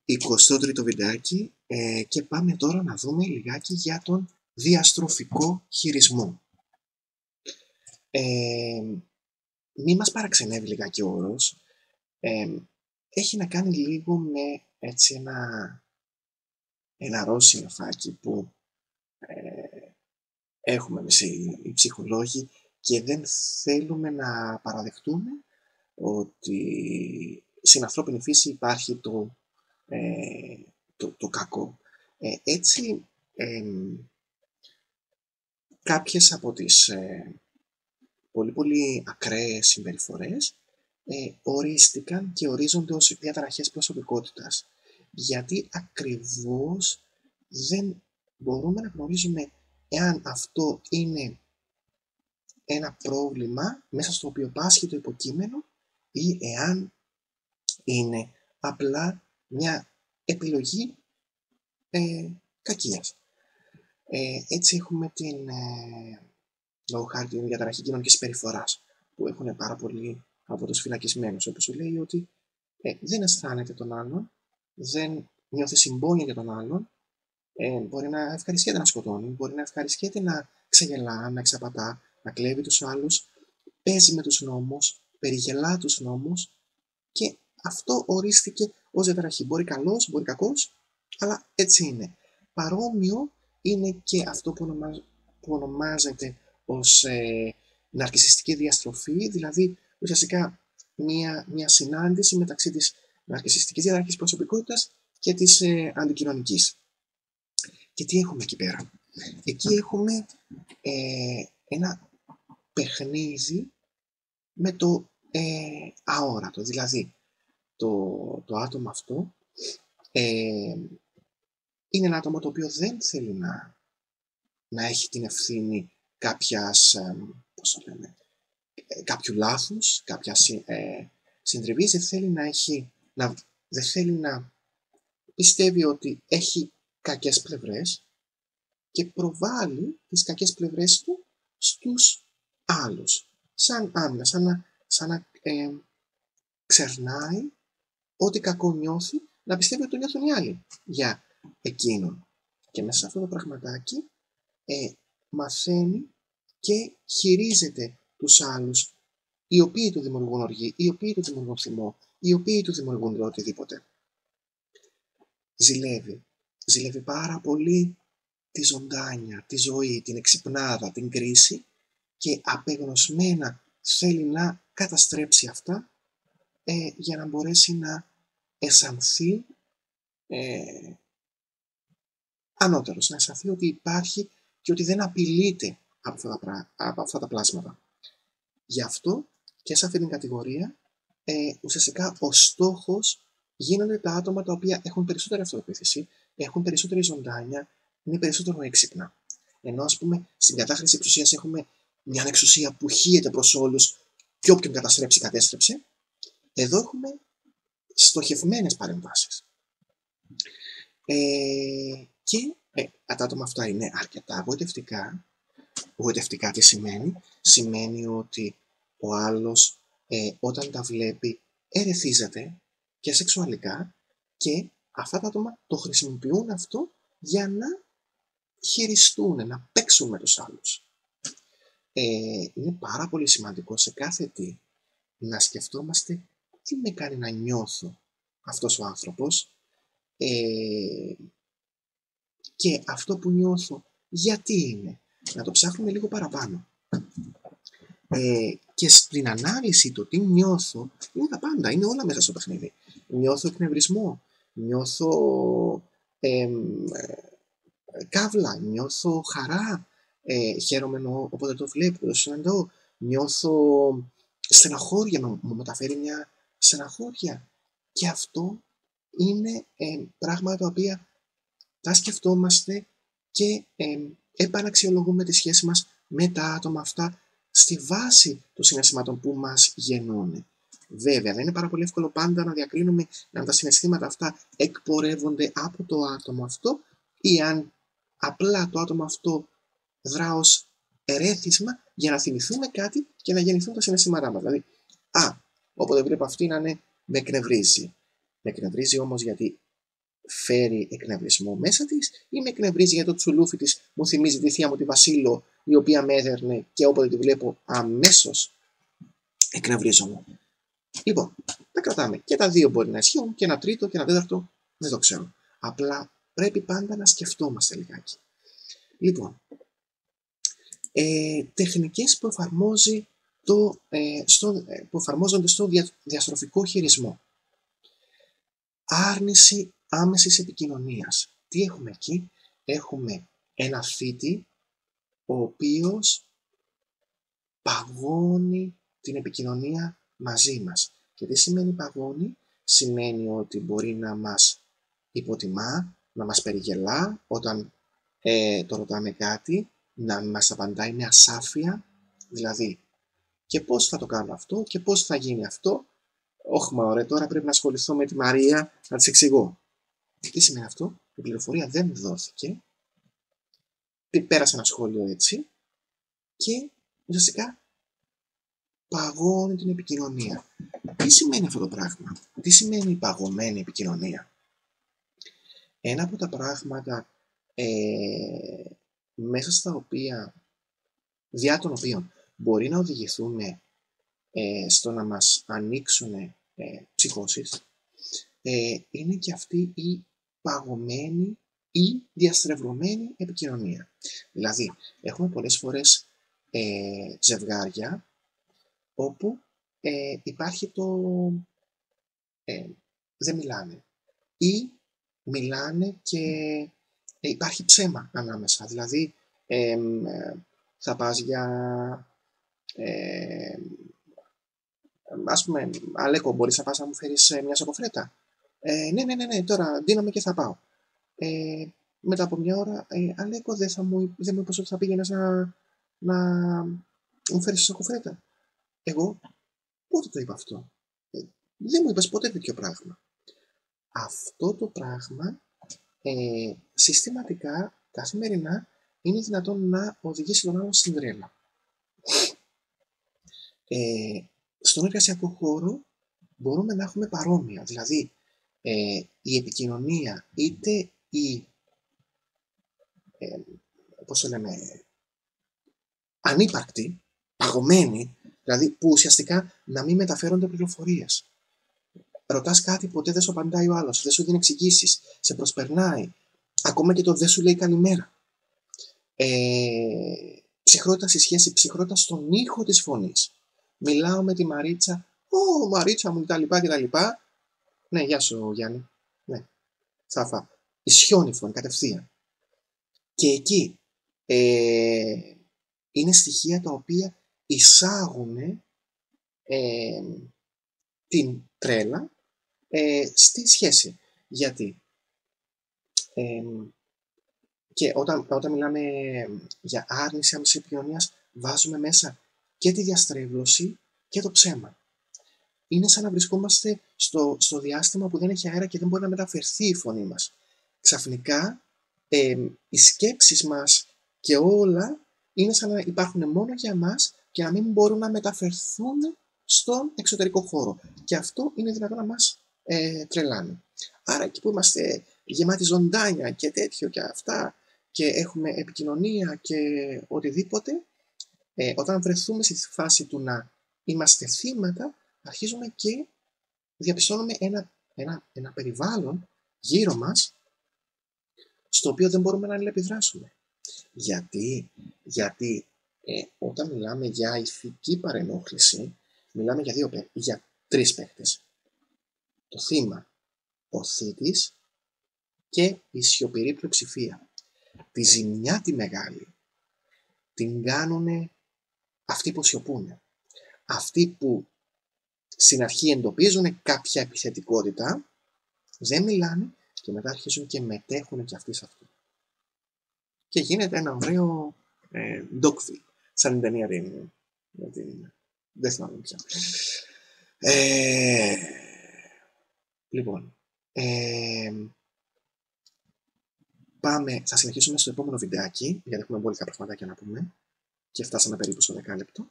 23ο βιντεάκι και πάμε τώρα να δούμε λιγάκι για τον διαστροφικό χειρισμό. Μη μας παραξενεύει λιγάκι ο όρος. Έχει να κάνει λίγο με έτσι ένα ροζ συννεφάκι που έχουμε εμείς οι ψυχολόγοι και δεν θέλουμε να παραδεχτούμε ότι στην ανθρώπινη φύση υπάρχει το κακό. Έτσι, κάποιες από τις πολύ ακραίες συμπεριφορές ορίστηκαν και ορίζονται ως διαταραχές προσωπικότητας. Γιατί ακριβώς δεν μπορούμε να γνωρίζουμε εάν αυτό είναι ένα πρόβλημα μέσα στο οποίο πάσχει το υποκείμενο ή εάν είναι απλά μια επιλογή κακίας. Έτσι έχουμε λόγω χάρη την διαταραχή κοινωνικής συμπεριφοράς που έχουν πάρα πολλοί από τους φυλακισμένους, όπως σου λέει ότι δεν αισθάνεται τον άλλον, δεν νιώθει συμπόνια για τον άλλον, μπορεί να ευχαριστιέται να σκοτώνει, μπορεί να ευχαριστιέται να ξεγελά, να εξαπατά, να κλέβει τους άλλους, παίζει με τους νόμους, περιγελά τους νόμους και αυτό ορίστηκε ως διαταραχή. Μπορεί καλός, μπορεί κακός, αλλά έτσι είναι. Παρόμοιο είναι και αυτό που ονομάζεται ως ναρκισσιστική διαστροφή, δηλαδή ουσιαστικά μια συνάντηση μεταξύ της ναρκισσιστικής διαταραχής προσωπικότητας και της αντικοινωνικής. Και τι έχουμε εκεί πέρα? Εκεί έχουμε ένα παιχνίδι με το αόρατο, δηλαδή το άτομο αυτό είναι ένα άτομο το οποίο δεν θέλει να έχει την ευθύνη κάποιου λάθους, κάποια συντριβής, δεν θέλει να πιστεύει ότι έχει κακές πλευρές και προβάλλει τις κακές πλευρές του στους άλλους. Σαν άμυνα, σαν να ξερνάει ό,τι κακό νιώθει, να πιστεύει ότι το νιώθουν οι άλλοι για εκείνον. Και μέσα σε αυτό το πραγματάκι μαθαίνει και χειρίζεται τους άλλους, οι οποίοι του δημιουργούν οργή, οι οποίοι του δημιουργούν θυμό, οι οποίοι του δημιουργούν οτιδήποτε. Ζηλεύει πάρα πολύ τη ζωντάνια, τη ζωή, την εξυπνάδα, την κρίση και απεγνωσμένα θέλει να καταστρέψει αυτά για να μπορέσει να αισθανθεί ανώτερος, να αισθανθεί ότι υπάρχει και ότι δεν απειλείται από αυτά τα πλάσματα. Γι' αυτό και σε αυτή την κατηγορία ουσιαστικά ο στόχος γίνονται τα άτομα τα οποία έχουν περισσότερη αυτοεπίθεση, έχουν περισσότερη ζωντάνια, είναι περισσότερο έξυπνα. Ενώ ας πούμε στην κατάχρηση εξουσίας έχουμε μια εξουσία που χύεται προς όλους και όποιον καταστρέψει κατέστρεψε. Εδώ έχουμε στοχευμένες παρεμβάσεις. Και τα άτομα αυτά είναι αρκετά γοητευτικά. Γοητευτικά τι σημαίνει? Σημαίνει ότι ο άλλος όταν τα βλέπει ερεθίζεται και σεξουαλικά και αυτά τα άτομα το χρησιμοποιούν αυτό για να χειριστούν, να παίξουν με τους άλλους. Είναι πάρα πολύ σημαντικό σε κάθε τι να σκεφτόμαστε τι με κάνει να νιώθω αυτός ο άνθρωπος και αυτό που νιώθω γιατί είναι. Να το ψάχνουμε λίγο παραπάνω. Και στην ανάλυση του τι νιώθω είναι τα πάντα, είναι όλα μέσα στο παιχνίδι. Νιώθω εκνευρισμό, νιώθω καύλα, νιώθω χαρά, χαίρομαι όποτε το βλέπω, το συναντώ, νιώθω στεναχώρια, μου μεταφέρει μια στεναχώρια. Και αυτό είναι πράγματα τα οποία τα σκεφτόμαστε και επαναξιολογούμε τη σχέση μας με τα άτομα αυτά στη βάση των συναισθημάτων που μας γεννούν. Βέβαια, δεν είναι πάρα πολύ εύκολο πάντα να διακρίνουμε αν τα συναισθήματα αυτά εκπορεύονται από το άτομο αυτό ή αν απλά το άτομο αυτό δρά ως ερέθισμα για να θυμηθούμε κάτι και να γεννηθούν τα συναισθήματά μας. Δηλαδή, όποτε βλέπω αυτή να είναι με εκνευρίζει. Με εκνευρίζει όμως γιατί φέρει εκνευρισμό μέσα της ή με εκνευρίζει γιατί το τσουλούφι της μου θυμίζει τη θεία μου τη Βασίλο, η οποία με έδερνε και όποτε τη βλέπω αμέσως εκνευρίζομαι. Λοιπόν, τα κρατάμε. Και τα δύο μπορεί να ισχύουν, και ένα τρίτο και ένα τέταρτο, δεν το ξέρω. Απλά πρέπει πάντα να σκεφτόμαστε λιγάκι. Λοιπόν, τεχνικές που, που εφαρμόζονται στο διαστροφικό χειρισμό. Άρνηση άμεσης επικοινωνίας. Τι έχουμε εκεί? Έχουμε ένα θήτη ο οποίος παγώνει την επικοινωνία μαζί μας. Και τι σημαίνει παγώνει? Σημαίνει ότι μπορεί να μας υποτιμά, να μας περιγελά όταν το ρωτάμε κάτι, να μας απαντάει με ασάφεια, δηλαδή και πώς θα το κάνω αυτό και πώς θα γίνει αυτό. Όχι μωρέ, τώρα πρέπει να ασχοληθώ με τη Μαρία να της εξηγώ. Τι σημαίνει αυτό? Η πληροφορία δεν δόθηκε, πέρασε ένα σχόλιο έτσι και ουσιαστικά παγώνει την επικοινωνία. Τι σημαίνει αυτό το πράγμα? Τι σημαίνει η παγωμένη επικοινωνία? Ένα από τα πράγματα μέσα στα οποία, διά των οποίων μπορεί να οδηγηθούμε στο να μας ανοίξουν ψυχώσεις, είναι και αυτή η παγωμένη ή διαστρεβλωμένη επικοινωνία. Δηλαδή, έχουμε πολλές φορές ζευγάρια όπου υπάρχει το δεν μιλάνε ή μιλάνε και υπάρχει ψέμα ανάμεσα. Δηλαδή, θα πας για ας πούμε, Αλέκο, μπορείς να πας να μου φέρεις μια σοκοφρέτα? Ναι, τώρα δίνομαι και θα πάω. Μετά από μια ώρα, Αλέκο, δεν μου είπες ότι θα πήγαινες να μου φέρεις σοκοφρέτα? Εγώ, πότε το είπα αυτό? Δεν μου είπες ποτέ τέτοιο πράγμα. Αυτό το πράγμα συστηματικά, καθημερινά, είναι δυνατόν να οδηγήσει τον άλλον στην τρέλα. Στον εργασιακό χώρο μπορούμε να έχουμε παρόμοια, δηλαδή η επικοινωνία είτε η πώς το λέμε, ανύπαρκτη, παγωμένη, δηλαδή που ουσιαστικά να μην μεταφέρονται πληροφορίες. Ρωτάς κάτι, ποτέ δεν σου απαντάει ο άλλος, δεν σου δίνει εξηγήσεις, σε προσπερνάει, ακόμα και το δεν σου λέει καλημέρα. Ψυχρότητα στη σχέση, ψυχρότητα στον ήχο της φωνής. Μιλάω με τη Μαρίτσα, Μαρίτσα μου, κτλ. Ναι, γεια σου Γιάννη. Ναι, Σαφά. Ισιώνει η φωνή κατευθείαν. Και εκεί είναι στοιχεία τα οποία εισάγουν την τρέλα στη σχέση. Γιατί και όταν μιλάμε για άρνηση άμεσης επικοινωνίας, βάζουμε μέσα και τη διαστρέβλωση και το ψέμα. Είναι σαν να βρισκόμαστε στο διάστημα που δεν έχει αέρα και δεν μπορεί να μεταφερθεί η φωνή μας. Ξαφνικά οι σκέψεις μας και όλα είναι σαν να υπάρχουν μόνο για μας και να μην μπορούν να μεταφερθούν στον εξωτερικό χώρο. Και αυτό είναι δυνατόν να μας τρελάνει. Άρα εκεί που είμαστε γεμάτοι ζωντάνια και τέτοιο και αυτά και έχουμε επικοινωνία και οτιδήποτε, όταν βρεθούμε στη φάση του να είμαστε θύματα, αρχίζουμε και διαπιστώνουμε ένα περιβάλλον γύρω μας στο οποίο δεν μπορούμε να αλληλεπιδράσουμε. Γιατί όταν μιλάμε για ηθική παρενόχληση, μιλάμε για τρεις παίκτες. Το θύμα, ο θήτης και η σιωπηρή πλειοψηφία. Τη ζημιά τη μεγάλη την κάνουν αυτοί που σιωπούνε. Αυτοί που στην αρχή εντοπίζουν κάποια επιθετικότητα, δεν μιλάνε και μετά αρχίζουν και μετέχουν και αυτοί σε αυτό. Και γίνεται ένα ωραίο ντόκφιλ, σαν την ταινία δεν θυμάμαι πια. Λοιπόν, θα συνεχίσουμε στο επόμενο βιντεάκι, γιατί έχουμε μπόλικα πραγματάκια να πούμε και φτάσαμε περίπου στο 10 λεπτό.